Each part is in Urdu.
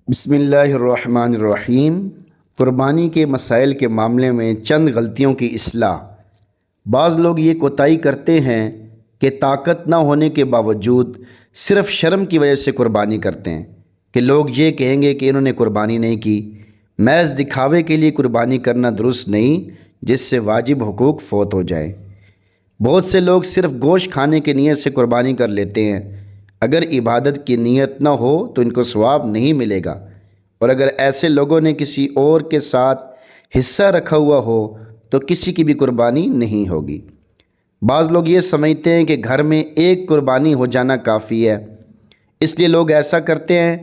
بسم اللہ الرحمن الرحیم۔ قربانی کے مسائل کے معاملے میں چند غلطیوں کی اصلاح۔ بعض لوگ یہ کوتاہی کرتے ہیں کہ طاقت نہ ہونے کے باوجود صرف شرم کی وجہ سے قربانی کرتے ہیں کہ لوگ یہ کہیں گے کہ انہوں نے قربانی نہیں کی۔ محض دکھاوے کے لیے قربانی کرنا درست نہیں، جس سے واجب حقوق فوت ہو جائیں۔ بہت سے لوگ صرف گوشت کھانے کی نیت سے قربانی کر لیتے ہیں۔ اگر عبادت کی نیت نہ ہو تو ان کو ثواب نہیں ملے گا، اور اگر ایسے لوگوں نے کسی اور کے ساتھ حصہ رکھا ہوا ہو تو کسی کی بھی قربانی نہیں ہوگی۔ بعض لوگ یہ سمجھتے ہیں کہ گھر میں ایک قربانی ہو جانا کافی ہے، اس لیے لوگ ایسا کرتے ہیں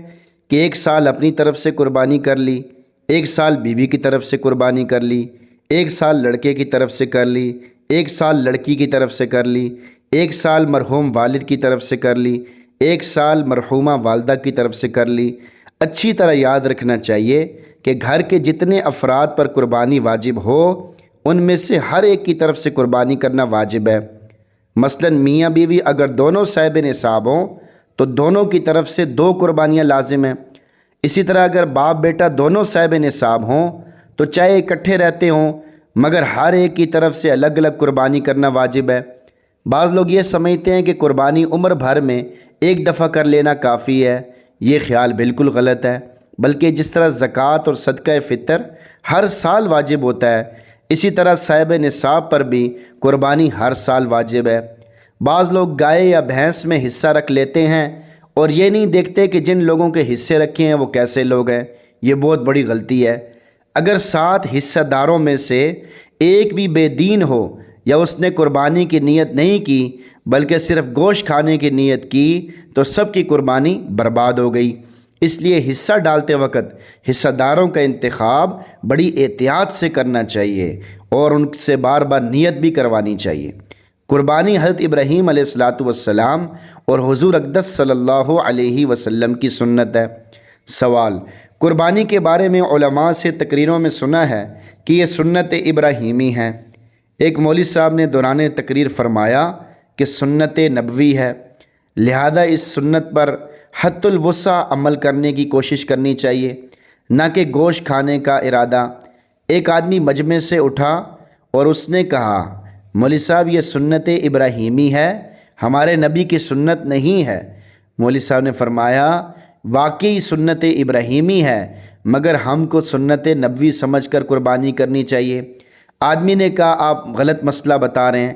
کہ ایک سال اپنی طرف سے قربانی کر لی، ایک سال بیوی کی طرف سے قربانی کر لی، ایک سال لڑکے کی طرف سے کر لی، ایک سال لڑکی کی طرف سے کر لی، ایک سال مرحوم والد کی طرف سے کر لی، ایک سال مرحومہ والدہ کی طرف سے کر لی۔ اچھی طرح یاد رکھنا چاہیے کہ گھر کے جتنے افراد پر قربانی واجب ہو ان میں سے ہر ایک کی طرف سے قربانی کرنا واجب ہے۔ مثلا میاں بیوی اگر دونوں صاحب نصاب ہوں تو دونوں کی طرف سے 2 قربانیاں لازم ہیں۔ اسی طرح اگر باپ بیٹا دونوں صاحب نصاب ہوں تو چاہے اکٹھے رہتے ہوں مگر ہر ایک کی طرف سے الگ الگ قربانی کرنا واجب ہے۔ بعض لوگ یہ سمجھتے ہیں کہ قربانی عمر بھر میں ایک دفعہ کر لینا کافی ہے۔ یہ خیال بالکل غلط ہے، بلکہ جس طرح زکوٰۃ اور صدقہ فطر ہر سال واجب ہوتا ہے، اسی طرح صاحب نصاب پر بھی قربانی ہر سال واجب ہے۔ بعض لوگ گائے یا بھینس میں حصہ رکھ لیتے ہیں اور یہ نہیں دیکھتے کہ جن لوگوں کے حصے رکھے ہیں وہ کیسے لوگ ہیں۔ یہ بہت بڑی غلطی ہے۔ اگر 7 حصہ داروں میں سے ایک بھی بے دین ہو یا اس نے قربانی کی نیت نہیں کی بلکہ صرف گوشت کھانے کی نیت کی تو سب کی قربانی برباد ہو گئی۔ اس لیے حصہ ڈالتے وقت حصہ داروں کا انتخاب بڑی احتیاط سے کرنا چاہیے اور ان سے بار بار نیت بھی کروانی چاہیے۔ قربانی حضرت ابراہیم علیہ السلام اور حضور اقدس صلی اللہ علیہ وسلم کی سنت ہے۔ سوال: قربانی کے بارے میں علماء سے تقریروں میں سنا ہے کہ یہ سنت ابراہیمی ہے۔ ایک مولوی صاحب نے دوران تقریر فرمایا کہ سنت نبوی ہے، لہذا اس سنت پر حد الوسع عمل کرنے کی کوشش کرنی چاہیے، نہ کہ گوشت کھانے کا ارادہ۔ ایک آدمی مجمع سے اٹھا اور اس نے کہا، مولوی صاحب یہ سنت ابراہیمی ہے، ہمارے نبی کی سنت نہیں ہے۔ مولوی صاحب نے فرمایا، واقعی سنت ابراہیمی ہے مگر ہم کو سنت نبوی سمجھ کر قربانی کرنی چاہیے۔ آدمی نے کہا، آپ غلط مسئلہ بتا رہے ہیں۔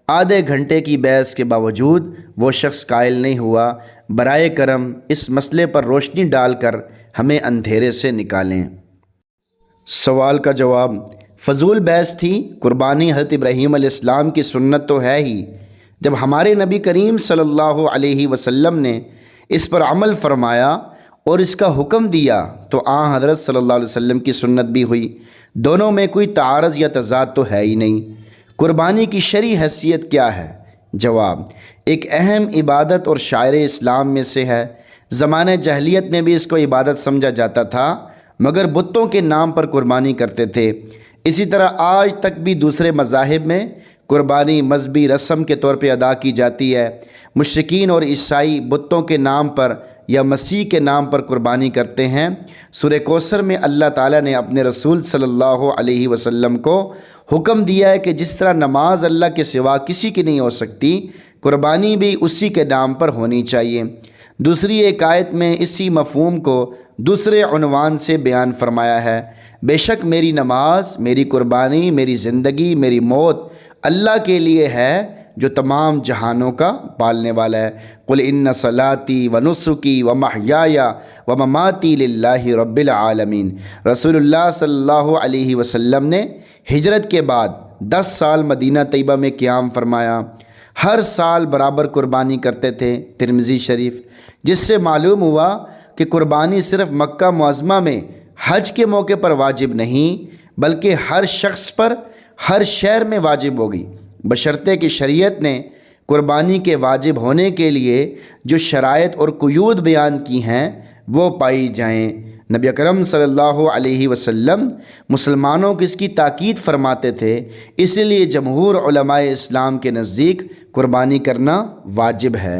آدھے گھنٹے کی بحث کے باوجود وہ شخص قائل نہیں ہوا۔ برائے کرم اس مسئلے پر روشنی ڈال کر ہمیں اندھیرے سے نکالیں۔ سوال کا جواب: فضول بحث تھی۔ قربانی حضرت ابراہیم علیہ السلام کی سنت تو ہے ہی۔ جب ہمارے نبی کریم صلی اللہ علیہ وسلم نے اس پر عمل فرمایا اور اس کا حکم دیا تو حضرت صلی اللہ علیہ وسلم کی سنت بھی ہوئی۔ دونوں میں کوئی تعارض یا تضاد تو ہے ہی نہیں۔ قربانی کی شرعی حیثیت کیا ہے؟ جواب: ایک اہم عبادت اور شعائر اسلام میں سے ہے۔ زمانہ جاہلیت میں بھی اس کو عبادت سمجھا جاتا تھا مگر بتوں کے نام پر قربانی کرتے تھے۔ اسی طرح آج تک بھی دوسرے مذاہب میں قربانی مذہبی رسم کے طور پہ ادا کی جاتی ہے۔ مشرکین اور عیسائی بتوں کے نام پر یا مسیح کے نام پر قربانی کرتے ہیں۔ سورہ کوثر میں اللہ تعالیٰ نے اپنے رسول صلی اللہ علیہ وسلم کو حکم دیا ہے کہ جس طرح نماز اللہ کے سوا کسی کی نہیں ہو سکتی، قربانی بھی اسی کے نام پر ہونی چاہیے۔ دوسری ایک آیت میں اسی مفہوم کو دوسرے عنوان سے بیان فرمایا ہے، بے شک میری نماز، میری قربانی، میری زندگی، میری موت اللہ کے لیے ہے جو تمام جہانوں کا پالنے والا ہے۔ قل ان صلاتی و نسکی و محیای و مماتی للہ رب العالمین۔ رسول اللہ صلی اللہ علیہ وسلم نے ہجرت کے بعد 10 سال مدینہ طیبہ میں قیام فرمایا۔ ہر سال برابر قربانی کرتے تھے، ترمذی شریف، جس سے معلوم ہوا کہ قربانی صرف مکہ معظمہ میں حج کے موقع پر واجب نہیں بلکہ ہر شخص پر ہر شہر میں واجب ہوگی، بشرطے کہ شریعت نے قربانی کے واجب ہونے کے لیے جو شرائط اور قیود بیان کی ہیں وہ پائی جائیں۔ نبی اکرم صلی اللہ علیہ وسلم مسلمانوں کو اس کی تاکید فرماتے تھے، اس لیے جمہور علماء اسلام کے نزدیک قربانی کرنا واجب ہے۔